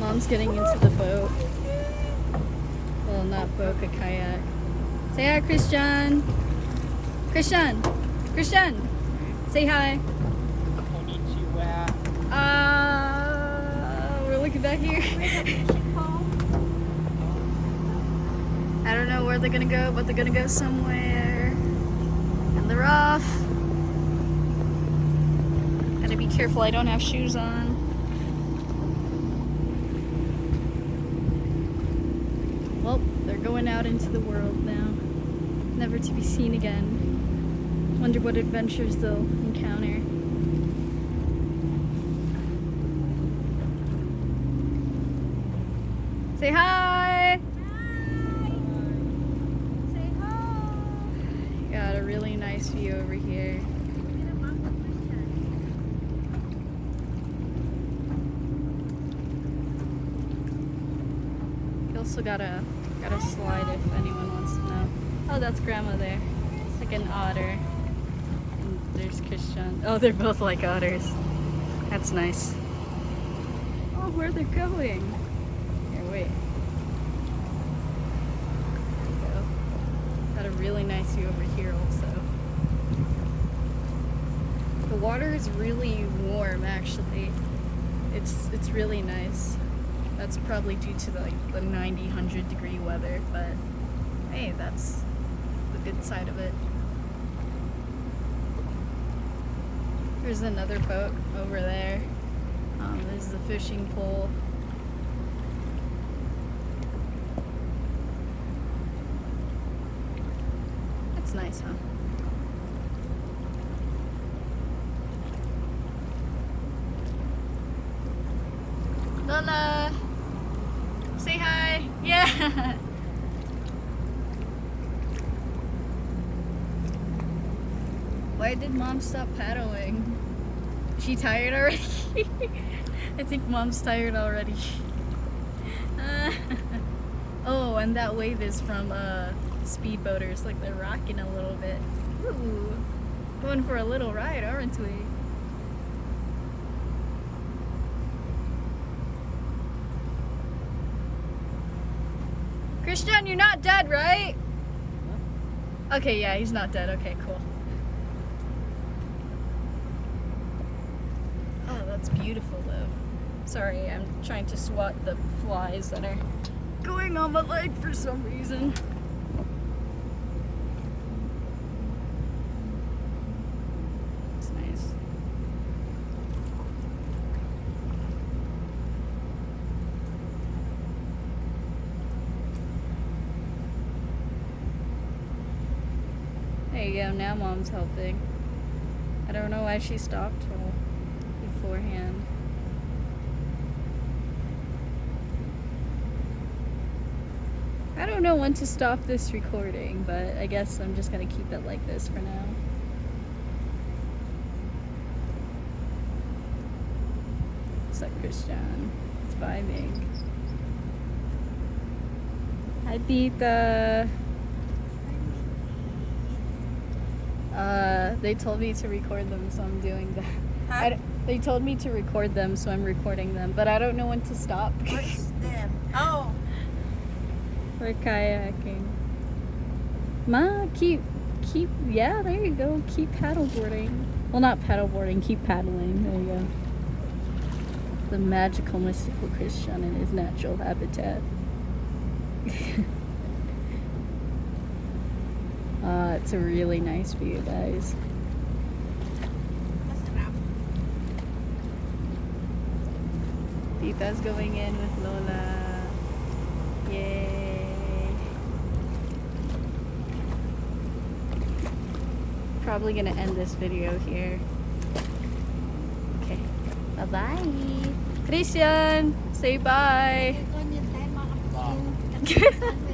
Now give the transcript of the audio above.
Mom's getting into the boat. Well, not boat, a kayak. Say hi, Christian. Christian. Christian. Say hi. Konnichiwa. We're looking back here. I don't know where they're gonna go, but they're gonna go somewhere. And they're off. Gotta be careful, I don't have shoes on. Well, they're going out into the world now. Never to be seen again. Wonder what adventures they'll encounter. Say hi! Say hi! Got a really nice view over here. You also got a slide if anyone wants to know. Oh, that's Grandma there. It's like an otter. And there's Christian. Oh, they're both like otters. That's nice. Oh, where they're going. Here, wait. There we go. Got a really nice view over here also. The water is really warm actually. It's really nice. That's probably due to the 90, 100 degree weather, but hey, that's the good side of it. There's another boat over there. There's the fishing pole. That's nice, huh? Lola! Say hi! Yeah! Why did Mom stop paddling? Is she tired already? I think Mom's tired already. Oh, and that wave is from speedboaters, like they're rocking a little bit. Ooh, going for a little ride, aren't we? Christian, you're not dead, right? Okay, yeah, he's not dead. Okay, cool. Oh, that's beautiful, though. Sorry, I'm trying to swat the flies that are going on my leg for some reason. It's nice. There you go, now Mom's helping. I don't know why she stopped beforehand. I don't know when to stop this recording, but I guess I'm just gonna keep it like this for now. What's up, Christian? It's vibing. Hi, Tita. They told me to record them, so I'm doing that. Huh? They told me to record them, so I'm recording them, but I don't know when to stop. What's them? Oh, We're kayaking. Ma, keep, yeah, there you go. Keep paddleboarding. Well, not paddleboarding, keep paddling. There you go. The magical, mystical Christian in his natural habitat. It's a really nice view, guys. that's enough. Tita's going in with Lola. Yay. Probably gonna end this video here. Okay. Bye-bye. Christian, say bye. Ito yung time mga kapatid.